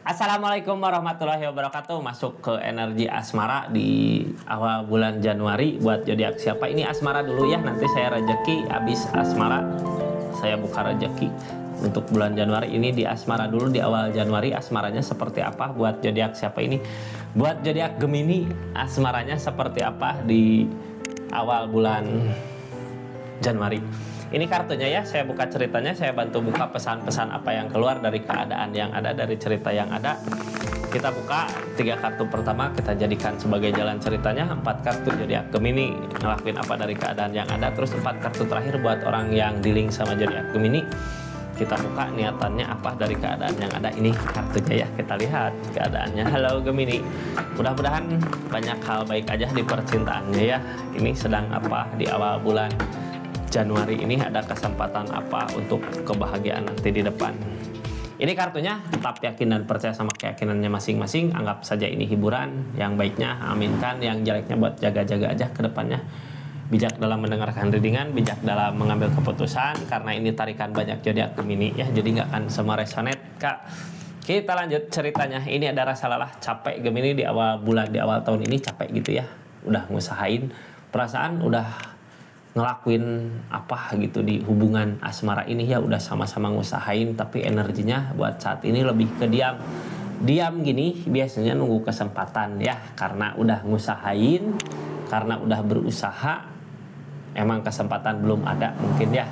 Assalamualaikum warahmatullahi wabarakatuh. Masuk ke energi asmara di awal bulan Januari. Buat zodiak siapa ini asmara dulu ya. Nanti saya rejeki habis asmara saya buka rejeki. Untuk bulan Januari ini di asmara dulu di awal Januari. Asmaranya seperti apa buat zodiak siapa ini? Buat zodiak Gemini, asmaranya seperti apa di awal bulan Januari? Ini kartunya ya, saya buka ceritanya, saya bantu buka pesan-pesan apa yang keluar dari keadaan yang ada, dari cerita yang ada. Kita buka 3 kartu pertama, kita jadikan sebagai jalan ceritanya. 4 kartu zodiak Gemini ngelakuin apa dari keadaan yang ada. Terus 4 kartu terakhir buat orang yang dealing sama zodiak Gemini. Kita buka niatannya apa dari keadaan yang ada. Ini kartunya ya, kita lihat keadaannya. Halo Gemini, mudah-mudahan banyak hal baik aja di percintaannya ya. Ini sedang apa di awal bulan Januari ini, ada kesempatan apa untuk kebahagiaan nanti di depan. Ini kartunya, tetap yakin dan percaya sama keyakinannya masing-masing. Anggap saja ini hiburan. Yang baiknya aminkan, yang jeleknya buat jaga-jaga aja ke depannya. Bijak dalam mendengarkan readingan, bijak dalam mengambil keputusan, karena ini tarikan banyak zodiak Gemini ya, jadi nggak akan semua resonate kak. Kita lanjut ceritanya. Ini ada rasa lelah, capek Gemini di awal bulan, di awal tahun ini capek gitu ya. Udah ngusahain, perasaan udah ngelakuin apa gitu di hubungan asmara ini ya, udah sama-sama ngusahain, tapi energinya buat saat ini lebih ke diam gini. Biasanya nunggu kesempatan ya, karena udah ngusahain, karena udah berusaha, emang kesempatan belum ada mungkin ya.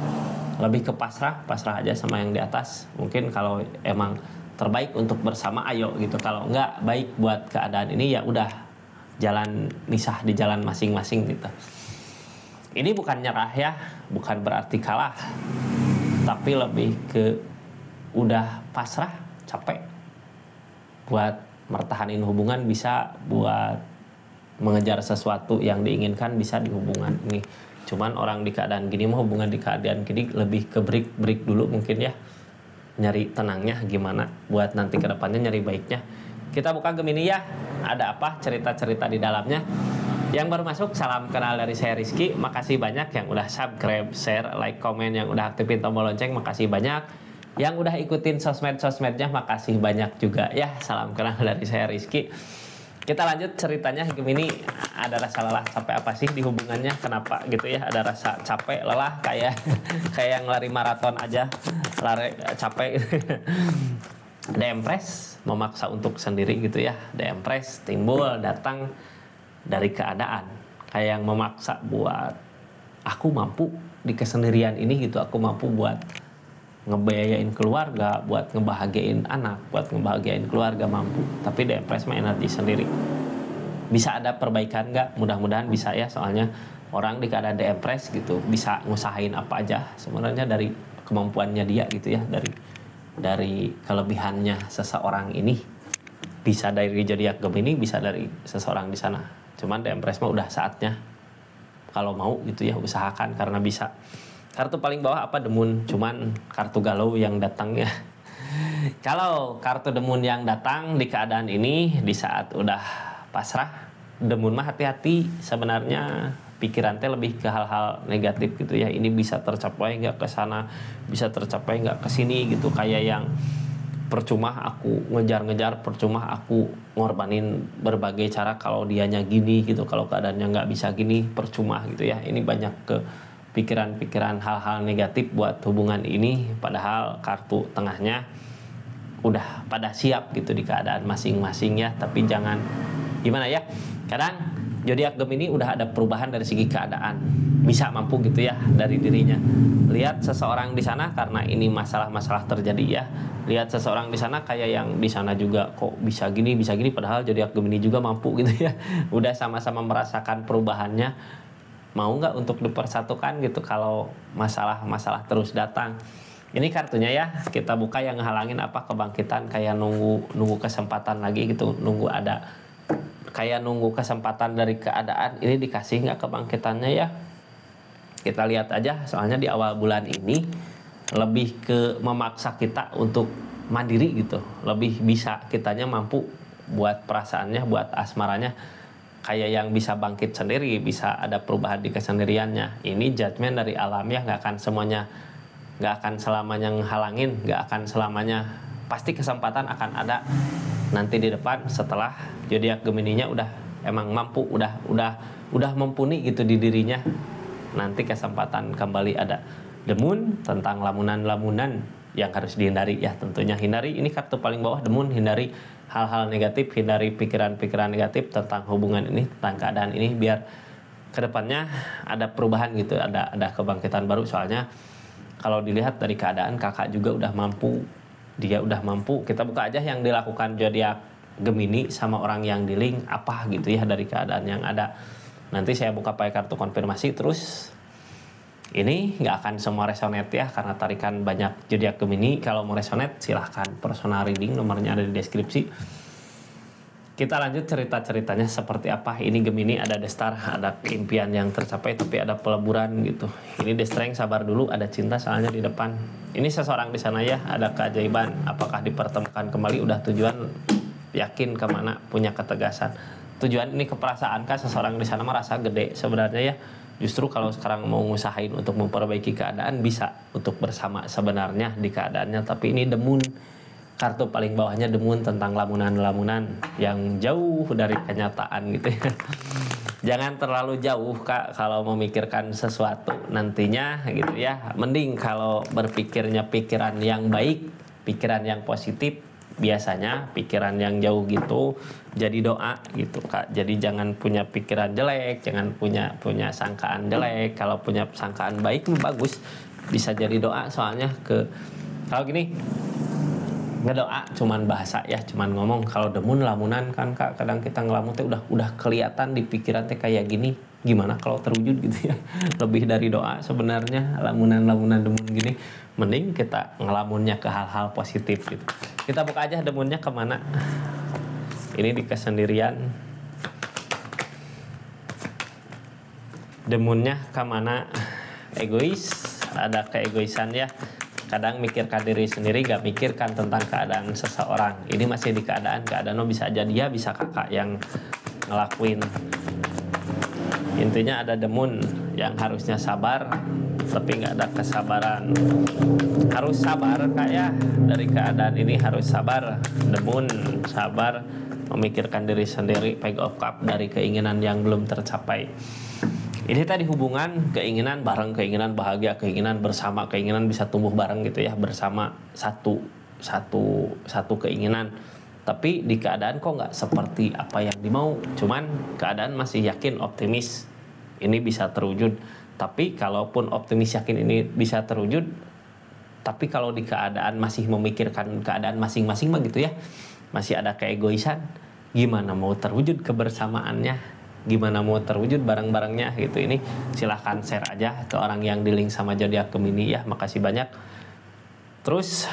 Lebih ke pasrah aja sama yang di atas. Mungkin kalau emang terbaik untuk bersama, ayo gitu. Kalau enggak baik buat keadaan ini ya udah, jalan misah di jalan masing-masing gitu. Ini bukan nyerah ya, bukan berarti kalah, tapi lebih ke udah pasrah, capek buat mertahanin hubungan, bisa buat mengejar sesuatu yang diinginkan, bisa di hubungan ini. Cuman orang di keadaan gini mah, hubungan di keadaan gini lebih ke break dulu mungkin ya, nyari tenangnya gimana buat nanti ke depannya nyari baiknya. Kita buka Gemini ya, ada apa cerita-cerita di dalamnya. Yang baru masuk, salam kenal dari saya Rizky. Makasih banyak yang udah subscribe, share, like, komen, yang udah aktifin tombol lonceng, makasih banyak. Yang udah ikutin sosmed-sosmednya, makasih banyak juga ya. Salam kenal dari saya Rizky. Kita lanjut ceritanya. Gemini, ada rasa lelah capek apa sih di hubungannya? Kenapa gitu ya? Ada rasa capek, lelah, kayak yang lari maraton aja, lari capek. Dempres, memaksa untuk sendiri gitu ya. Dempres timbul datang dari keadaan, kayak yang memaksa buat aku mampu di kesendirian ini gitu, aku mampu buat ngebiayain keluarga, buat ngebahagiain anak, buat ngebahagiain keluarga, mampu. Tapi depres mah energi sendiri. Bisa ada perbaikan nggak? Mudah-mudahan bisa ya, soalnya orang di keadaan depres gitu bisa ngusahain apa aja sebenarnya dari kemampuannya dia gitu ya, dari kelebihannya seseorang ini. Bisa dari zodiak Gemini, bisa dari seseorang di sana. Cuman dempres mah udah saatnya, kalau mau gitu ya, usahakan karena bisa. Kartu paling bawah apa? The Moon. Cuman kartu galau yang datang ya. Kalau kartu The Moon yang datang di keadaan ini, di saat udah pasrah, The Moon mah hati-hati. Sebenarnya pikiran teh lebih ke hal-hal negatif gitu ya. Ini bisa tercapai nggak ke sana, bisa tercapai nggak ke sini gitu. Kayak yang percuma aku ngejar-ngejar, percuma aku ngorbanin berbagai cara kalau dianya gini gitu, kalau keadaannya nggak bisa gini, percuma gitu ya. Ini banyak ke pikiran-pikiran hal-hal negatif buat hubungan ini, padahal kartu tengahnya udah pada siap gitu di keadaan masing-masing ya. Tapi jangan gimana ya, kadang zodiak Gemini udah ada perubahan dari segi keadaan, bisa mampu gitu ya dari dirinya. Lihat seseorang di sana, karena ini masalah-masalah terjadi ya. Lihat seseorang di sana kayak yang di sana juga kok bisa gini, padahal zodiak Gemini juga mampu gitu ya. Udah sama-sama merasakan perubahannya. Mau nggak untuk dipersatukan gitu kalau masalah-masalah terus datang. Ini kartunya ya, kita buka. Yang ngehalangin apa? Kebangkitan, kayak nunggu kesempatan lagi gitu, nunggu ada kayak nunggu kesempatan dari keadaan ini, dikasih nggak kebangkitannya ya. Kita lihat aja, soalnya di awal bulan ini lebih ke memaksa kita untuk mandiri gitu, lebih bisa kitanya mampu buat perasaannya, buat asmaranya, kayak yang bisa bangkit sendiri, bisa ada perubahan di kesendiriannya. Ini judgement dari alam ya, nggak akan selamanya ngehalangin, nggak akan selamanya pasti kesempatan akan ada nanti di depan setelah zodiak Gemininya udah emang mampu, udah mumpuni gitu di dirinya. Nanti kesempatan kembali ada. The Moon tentang lamunan-lamunan yang harus dihindari ya, tentunya hindari, ini kartu paling bawah The Moon, hindari hal-hal negatif, hindari pikiran-pikiran negatif tentang hubungan ini, tentang keadaan ini, biar kedepannya ada perubahan gitu, ada kebangkitan baru. Soalnya kalau dilihat dari keadaan kakak juga udah mampu, dia udah mampu. Kita buka aja yang dilakukan zodiak Gemini sama orang yang di link apa gitu ya dari keadaan yang ada. Nanti saya buka pakai kartu konfirmasi terus. Ini nggak akan semua resonate ya, karena tarikan banyak zodiak Gemini. Kalau mau resonate silahkan personal reading, nomornya ada di deskripsi. Kita lanjut cerita-ceritanya seperti apa. Ini Gemini ada The Star, ada impian yang tercapai tapi ada peleburan gitu. Ini The Strength, sabar dulu, ada cinta soalnya di depan. Ini seseorang di sana ya, ada keajaiban. Apakah dipertemukan kembali, udah tujuan, yakin kemana, punya ketegasan. Tujuan ini keperasaan kah, seseorang di sana merasa gede sebenarnya ya. Justru kalau sekarang mau ngusahain untuk memperbaiki keadaan bisa untuk bersama sebenarnya di keadaannya. Tapi ini The Moon, kartu paling bawahnya The Moon tentang lamunan-lamunan yang jauh dari kenyataan gitu ya. Jangan terlalu jauh Kak kalau memikirkan sesuatu nantinya gitu ya. Mending kalau berpikirnya pikiran yang baik, pikiran yang positif. Biasanya pikiran yang jauh gitu jadi doa gitu Kak. Jadi jangan punya pikiran jelek, jangan punya sangkaan jelek. Kalau punya sangkaan baik bagus, bisa jadi doa. Soalnya kalau gini, ngedoa cuman bahasa ya, cuman ngomong. Kalau The Moon lamunan kan Kak, kadang kita ngelamun teh udah kelihatan di pikiran teh kayak gini. Gimana kalau terwujud gitu ya. Lebih dari doa sebenarnya lamunan-lamunan The Moon gini. Mending kita ngelamunnya ke hal-hal positif gitu. Kita buka aja The Moon-nya kemana. Ini di kesendirian. The Moon-nya kemana? Egois, ada keegoisan ya. Kadang mikirkan diri sendiri, gak mikirkan tentang keadaan seseorang. Ini masih di keadaan bisa aja dia, bisa kakak yang ngelakuin. Intinya ada The Moon yang harusnya sabar tapi nggak ada kesabaran. Harus sabar Kak ya, dari keadaan ini harus sabar. The Moon sabar, memikirkan diri sendiri, Page of Cup dari keinginan yang belum tercapai. Ini tadi hubungan, keinginan bareng, keinginan bahagia, keinginan bersama, keinginan bisa tumbuh bareng gitu ya, bersama satu keinginan. Tapi di keadaan kok nggak seperti apa yang dimau. Cuman keadaan masih yakin, optimis ini bisa terwujud. Tapi kalaupun optimis yakin ini bisa terwujud, tapi kalau di keadaan masih memikirkan keadaan masing-masing mah gitu ya, masih ada keegoisan, gimana mau terwujud kebersamaannya, gimana mau terwujud bareng-barengnya gitu. Ini silahkan share aja ke orang yang di link sama zodiak Gemini ya. Makasih banyak. Terus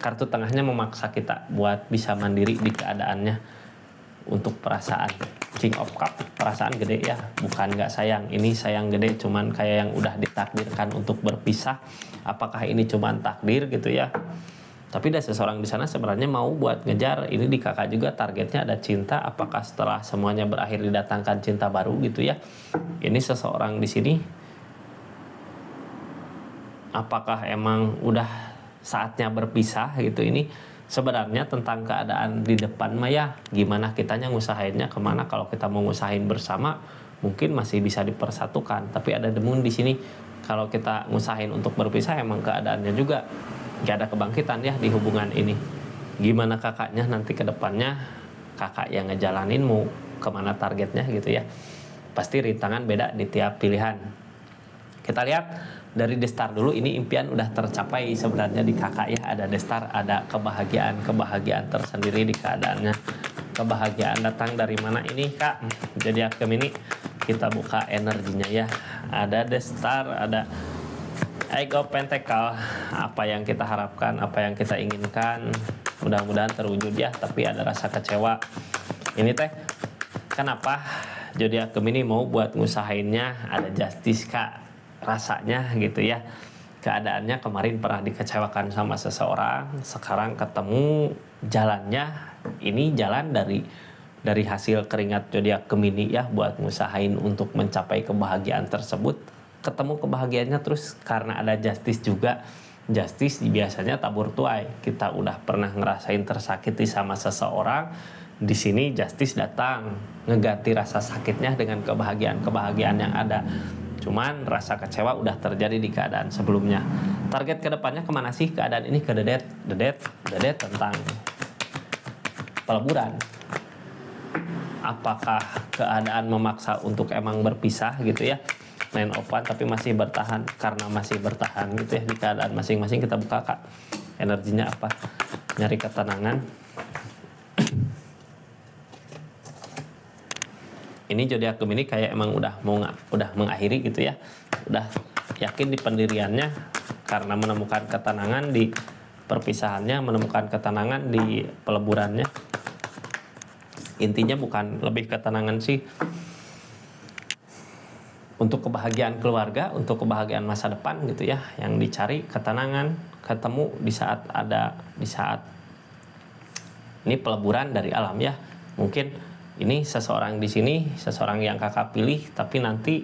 kartu tengahnya memaksa kita buat bisa mandiri di keadaannya. Untuk perasaan King of Cup, perasaan gede ya, bukan nggak sayang. Ini sayang gede, cuman kayak yang udah ditakdirkan untuk berpisah. Apakah ini cuman takdir gitu ya? Tapi ada seseorang di sana sebenarnya mau buat ngejar. Ini di kakak juga targetnya ada cinta. Apakah setelah semuanya berakhir didatangkan cinta baru gitu ya? Ini seseorang di sini, apakah emang udah saatnya berpisah gitu? Ini sebenarnya tentang keadaan di depan mah ya, gimana kitanya ngusahainnya kemana. Kalau kita mau ngusahain bersama mungkin masih bisa dipersatukan, tapi ada The Moon di sini. Kalau kita ngusahain untuk berpisah emang keadaannya juga gak ada kebangkitan ya di hubungan ini. Gimana kakaknya nanti ke depannya, kakak yang ngejalanin mau kemana targetnya gitu ya. Pasti rintangan beda di tiap pilihan. Kita lihat dari The Star dulu. Ini impian udah tercapai sebenarnya di kakak ya. Ada The Star, ada kebahagiaan tersendiri di keadaannya. Kebahagiaan datang dari mana ini Kak? Jadi Gemini, kita buka energinya ya. Ada The Star, ada Eight of Pentacle. Apa yang kita harapkan, apa yang kita inginkan, mudah-mudahan terwujud ya. Tapi ada rasa kecewa. Ini teh kenapa zodiak Gemini mau buat ngusahainnya? Ada Justice Kak. Rasanya gitu ya, keadaannya kemarin pernah dikecewakan sama seseorang, sekarang ketemu jalannya. Ini jalan dari hasil keringat zodiak Gemini ya, buat ngusahain untuk mencapai kebahagiaan tersebut. Ketemu kebahagiaannya terus karena ada Justice juga. Justice biasanya tabur tuai. Kita udah pernah ngerasain tersakiti sama seseorang, di sini Justice datang ngeganti rasa sakitnya dengan kebahagiaan yang ada. Cuman rasa kecewa udah terjadi di keadaan sebelumnya. Target kedepannya kemana sih keadaan ini? Ke dedet tentang peleburan. Apakah keadaan memaksa untuk emang berpisah gitu ya? Nine of Wands tapi masih bertahan. Karena masih bertahan gitu ya di keadaan masing-masing. Kita buka Kak, energinya apa? Nyari ketenangan. Ini zodiak Gemini kayak emang udah mengakhiri gitu ya. Udah yakin di pendiriannya karena menemukan ketenangan di perpisahannya, menemukan ketenangan di peleburannya. Intinya bukan lebih ketenangan sih, untuk kebahagiaan keluarga, untuk kebahagiaan masa depan gitu ya, yang dicari ketenangan, ketemu di saat ini peleburan dari alam ya. Mungkin ini seseorang di sini, seseorang yang kakak pilih, tapi nanti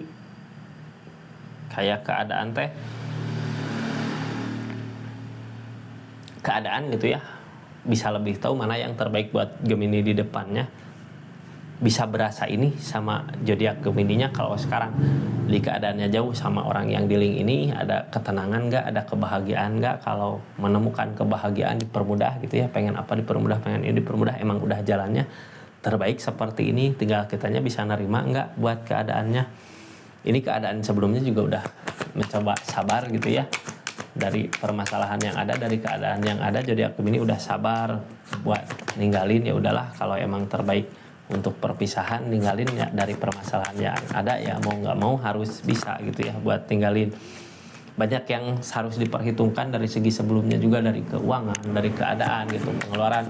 kayak keadaan gitu ya, bisa lebih tahu mana yang terbaik buat Gemini di depannya. Bisa berasa ini sama zodiak Gemininya kalau sekarang di keadaannya jauh sama orang yang di link ini, ada ketenangan nggak, ada kebahagiaan nggak. Kalau menemukan kebahagiaan dipermudah gitu ya, pengen apa dipermudah, pengen ini dipermudah, emang udah jalannya terbaik seperti ini, tinggal kitanya bisa nerima nggak buat keadaannya. Ini keadaan sebelumnya juga udah mencoba sabar gitu ya, dari permasalahan yang ada, dari keadaan yang ada, zodiak Gemini udah sabar buat ninggalin. Ya udahlah, kalau emang terbaik untuk perpisahan, ninggalin ya dari permasalahan yang ada ya, mau nggak mau harus bisa gitu ya buat tinggalin. Banyak yang harus diperhitungkan dari segi sebelumnya juga, dari keuangan, dari keadaan gitu, pengeluaran.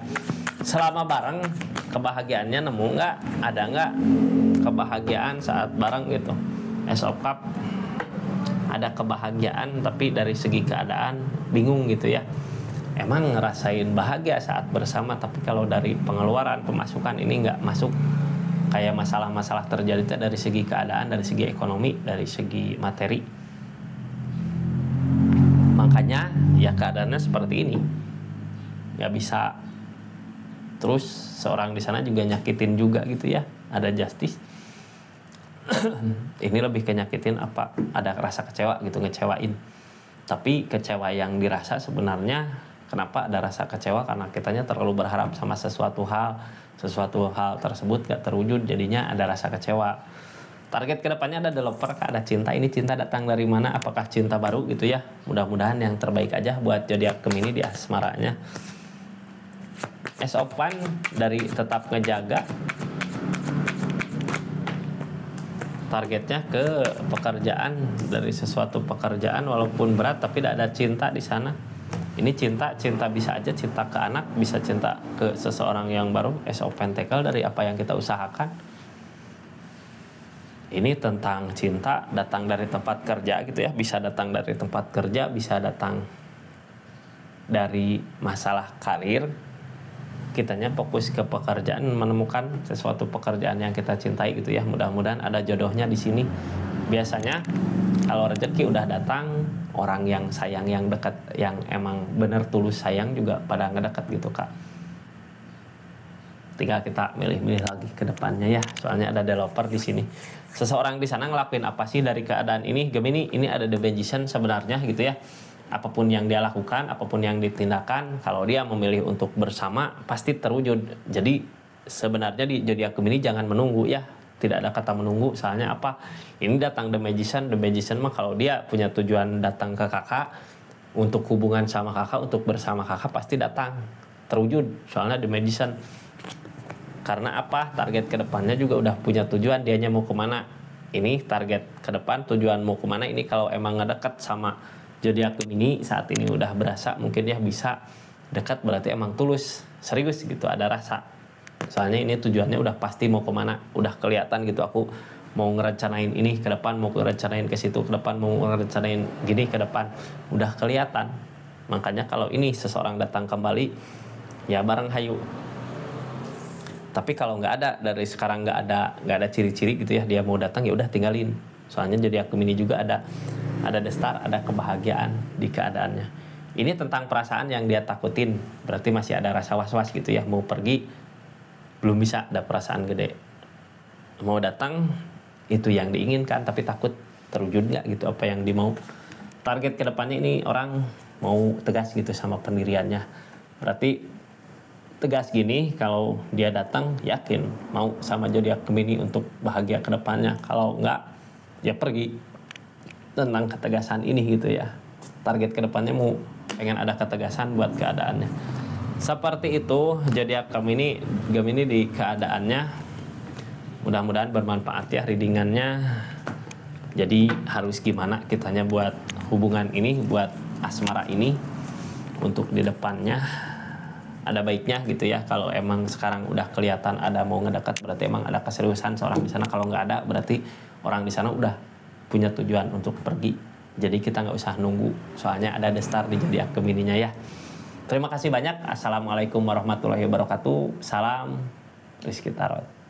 Selama bareng, kebahagiaannya nemu nggak, ada nggak kebahagiaan saat bareng gitu. Ace of Cup, ada kebahagiaan tapi dari segi keadaan bingung gitu ya. Emang ngerasain bahagia saat bersama, tapi kalau dari pengeluaran, pemasukan ini nggak masuk. Kayak masalah-masalah terjadi dari segi keadaan, dari segi ekonomi, dari segi materi. Makanya ya keadaannya seperti ini. Nggak bisa terus seorang di sana juga nyakitin juga gitu ya. Ada Justice. Ini lebih ke nyakitin apa? Ada rasa kecewa gitu, ngecewain. Tapi kecewa yang dirasa sebenarnya, kenapa ada rasa kecewa? Karena kitanya terlalu berharap sama sesuatu hal tersebut gak terwujud, jadinya ada rasa kecewa. Target kedepannya ada developer, ada cinta. Ini cinta datang dari mana? Apakah cinta baru gitu ya? Mudah-mudahan yang terbaik aja buat zodiak Gemini di asmaranya. Ace of Wands dari tetap ngejaga, targetnya ke pekerjaan, dari sesuatu pekerjaan walaupun berat tapi tidak ada cinta di sana. Ini cinta bisa aja cinta ke anak, bisa cinta ke seseorang yang baru. Ace of Pentacle dari apa yang kita usahakan. Ini tentang cinta datang dari tempat kerja gitu ya, bisa datang dari tempat kerja, bisa datang dari masalah karir. Kitanya fokus ke pekerjaan, menemukan sesuatu pekerjaan yang kita cintai gitu ya. Mudah-mudahan ada jodohnya di sini. Biasanya kalau rezeki udah datang, orang yang sayang, yang dekat, yang emang bener tulus sayang juga pada ngedekat gitu Kak. Tinggal kita milih-milih lagi ke depannya ya. Soalnya ada developer di sini. Seseorang di sana ngelakuin apa sih dari keadaan ini? Gemini, ini ada The Magician sebenarnya gitu ya. Apapun yang dia lakukan, apapun yang ditindakan, kalau dia memilih untuk bersama pasti terwujud. Jadi sebenarnya di zodiak Gemini jangan menunggu ya. Tidak ada kata menunggu, soalnya apa? Ini datang The Magician mah kalau dia punya tujuan datang ke kakak untuk hubungan sama kakak, untuk bersama kakak pasti datang, terwujud. Soalnya The Magician. Karena apa? Target kedepannya juga udah punya tujuan, dianya mau kemana. Ini target ke depan, tujuan mau kemana. Ini kalau emang ngedekat sama zodiak Gemini saat ini udah berasa, mungkin ya bisa dekat, berarti emang tulus, serius gitu, ada rasa. Soalnya ini tujuannya udah pasti mau kemana, udah kelihatan gitu. Aku mau ngerencanain ini ke depan, mau ngerencanain ke situ ke depan, mau ngerencanain gini ke depan, udah kelihatan. Makanya kalau ini seseorang datang kembali, ya bareng hayu. Tapi kalau nggak ada, dari sekarang nggak ada ciri-ciri gitu ya, dia mau datang ya udah tinggalin. Soalnya zodiak Gemini juga ada The Star, ada kebahagiaan di keadaannya. Ini tentang perasaan yang dia takutin, berarti masih ada rasa was-was gitu ya. Mau pergi, belum bisa, ada perasaan gede. Mau datang, itu yang diinginkan, tapi takut terwujud nggak gitu apa yang dimau. Target kedepannya ini orang mau tegas gitu sama pendiriannya. Berarti tegas gini, kalau dia datang yakin mau sama zodiak Gemini untuk bahagia kedepannya. Kalau nggak, ya pergi. Tentang ketegasan ini gitu ya. Target kedepannya mau pengen ada ketegasan buat keadaannya. Seperti itu zodiak Gemini di keadaannya. Mudah-mudahan bermanfaat ya readingannya. Jadi harus gimana kitanya buat hubungan ini, buat asmara ini untuk di depannya. Ada baiknya gitu ya, kalau emang sekarang udah kelihatan ada mau ngedekat, berarti emang ada keseriusan seorang di sana. Kalau nggak ada, berarti orang di sana udah punya tujuan untuk pergi. Jadi kita nggak usah nunggu, soalnya ada The Star di zodiak Gemininya ya. Terima kasih banyak. Assalamualaikum warahmatullahi wabarakatuh. Salam Rizky Tarot.